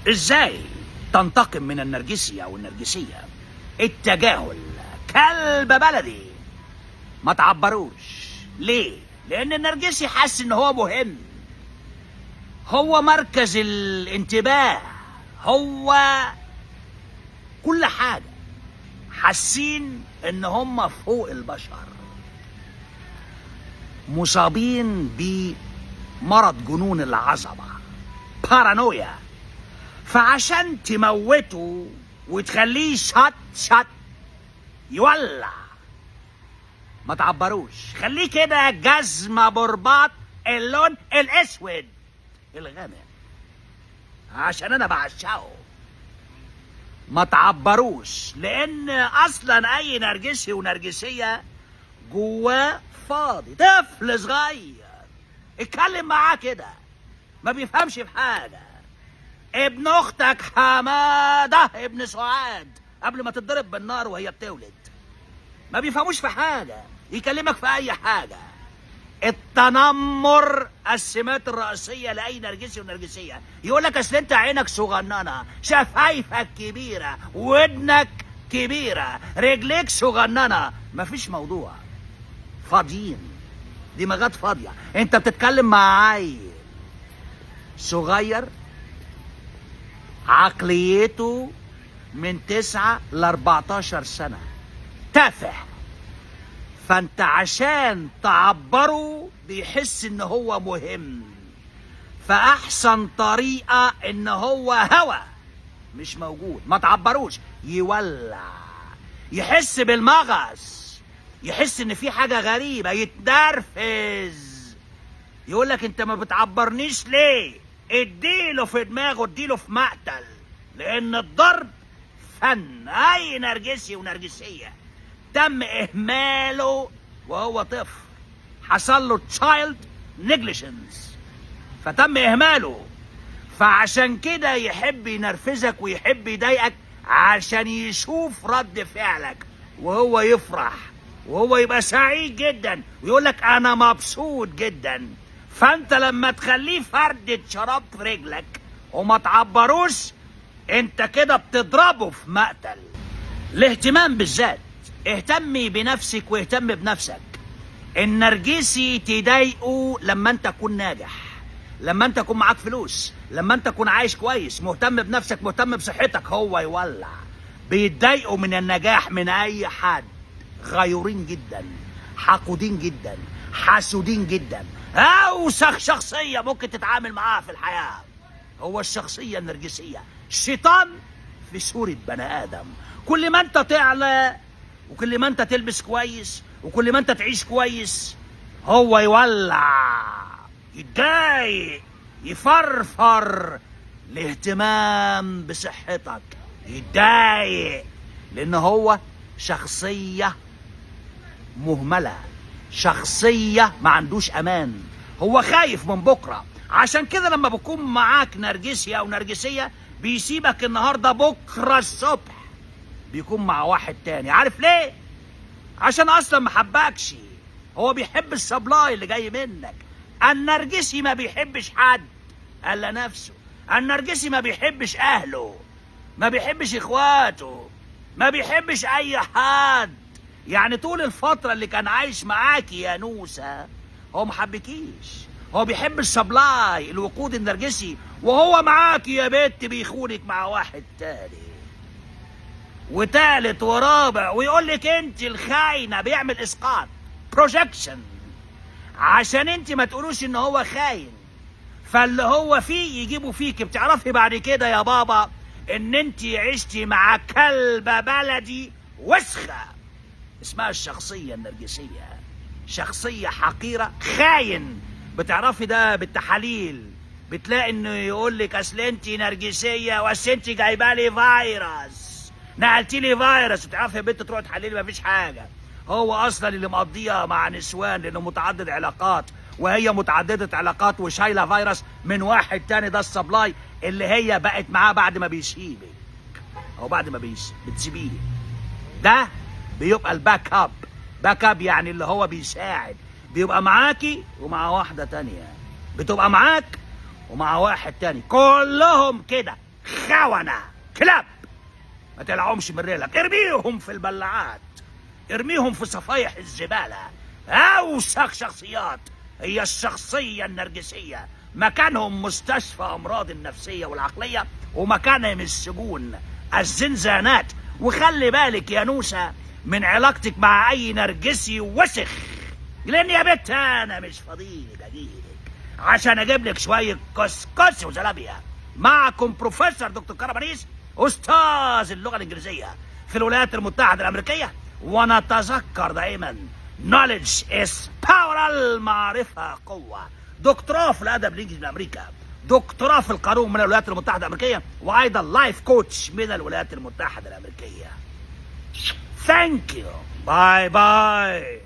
ازاي تنتقم من النرجسي او النرجسية؟ التجاهل. كلب بلدي. ما تعبروش. ليه؟ لان النرجسي حاسس ان هو مهم، هو مركز الانتباه، هو كل حاجة. حاسين ان هم فوق البشر، مصابين بمرض جنون العظمة، بارانويا. فعشان تموته وتخليه شط يولع، ما تعبروش. خليه كده جزمة برباط اللون الاسود الغامق عشان انا بعشقه. ما تعبروش، لان اصلا اي نرجسي ونرجسية جواه فاضي. طفل صغير اتكلم معاه كده ما بيفهمش في حاجة. ابن اختك حمادة ابن سعاد قبل ما تتضرب بالنار وهي بتولد ما بيفهموش في حاجة، يكلمك في اي حاجة. التنمر السمات الرئيسية لأي نرجسي ونرجسية. يقول لك اصل انت عينك صغننة، شفايفك كبيرة، ودنك كبيرة، رجليك صغننة. مفيش موضوع، فاضيين، دماغات فاضية. انت بتتكلم مع عيل صغير عقليته من 9 ل 14 سنة، تافه. فانت عشان تعبره بيحس ان هو مهم، فاحسن طريقة ان هو هوا مش موجود. ما تعبروش، يولع، يحس بالمغص، يحس ان في حاجة غريبة، يتنرفز. يقولك انت ما بتعبرنيش ليه؟ اديله في دماغه، اديله في مقتل. لان الضرب فن. اي نرجسي ونرجسية تم اهماله وهو طفل، حصل له تشايلد نيجليجنس، فتم اهماله. فعشان كده يحب ينرفزك ويحب يضايقك عشان يشوف رد فعلك، وهو يفرح وهو يبقى سعيد جدا ويقولك انا مبسوط جدا. فانت لما تخليه فردة شراب في رجلك وما تعبروش، انت كده بتضربه في مقتل. الاهتمام بالذات، اهتمي بنفسك واهتم بنفسك. النرجسي تضايقه لما انت تكون ناجح، لما انت تكون معاك فلوس، لما انت تكون عايش كويس، مهتم بنفسك، مهتم بصحتك، هو يولع. بيتضايقوا من النجاح من اي حد. غيورين جدا، حقودين جدا، حاسودين جدا. اوسخ شخصية ممكن تتعامل معاها في الحياة هو الشخصية النرجسية. الشيطان في صورة بني آدم. كل ما انت تعلى وكل ما انت تلبس كويس وكل ما انت تعيش كويس، هو يولع، يتضايق، يفرفر. الاهتمام بصحتك، يتضايق لان هو شخصية مهملة، شخصية ما عندوش امان، هو خايف من بكرة. عشان كده لما بكون معاك نرجسي او نرجسية بيسيبك النهاردة، بكرة الصبح بيكون مع واحد تاني. عارف ليه؟ عشان اصلا ما حبكش، هو بيحب السبلاي اللي جاي منك. النرجسي ما بيحبش حد الا نفسه. النرجسي ما بيحبش اهله، ما بيحبش اخواته، ما بيحبش اي حد. يعني طول الفترة اللي كان عايش معاكي يا نوسة هو ما حبكيش. هو بيحب السبلاي، الوقود النرجسي، وهو معاكي يا بنت بيخونك مع واحد تاني وتالت ورابع، ويقول لك انت الخاينة. بيعمل اسقاط، بروجكشن، عشان انت ما تقولوش ان هو خاين. فاللي هو فيه يجيبه فيك. بتعرفي بعد كده يا بابا ان انت عشتي مع كلبة بلدي وسخة اسمها الشخصية النرجسية. شخصية حقيرة، خاين. بتعرفي ده بالتحاليل، بتلاقي انه يقول لك اصل انت نرجسية واصل انت جايبه لي فيروس، نقلتي لي فيروس. بتعرفي يا بنت تروح تحللي مفيش حاجة. هو اصلا اللي مقضيها مع نسوان لانه متعدد علاقات وهي متعددة علاقات وشايلة فيروس من واحد تاني. ده السبلاي اللي هي بقت معاه بعد ما بيسيبك او بعد ما بتسيبيه. ده بيبقى الباك اب. باك اب يعني اللي هو بيساعد، بيبقى معاكي ومع واحدة تانية، بتبقى معاك ومع واحد تاني، كلهم كده خونة كلاب، ما تلعهمش من ريلك، ارميهم في البلاعات، ارميهم في صفايح الزبالة. أوسخ شخصيات هي الشخصية النرجسية، مكانهم مستشفى أمراض النفسية والعقلية، ومكانهم السجون الزنزانات. وخلي بالك يا نوسة من علاقتك مع أي نرجسي وسخ، لأن يا بت أنا مش فضيلك أجيلك عشان أجيب لك شوية كسكس وزلابيا. معكم بروفيسور دكتور كرمانيس، أستاذ اللغة الإنجليزية في الولايات المتحدة الأمريكية. ونتذكر دائما knowledge is power، المعرفة قوة. دكتوراه في الأدب الإنجليزي من أمريكا، دكتوراه في القانون من الولايات المتحدة الأمريكية، وأيضا لايف كوتش من الولايات المتحدة الأمريكية. Thank you. باي باي.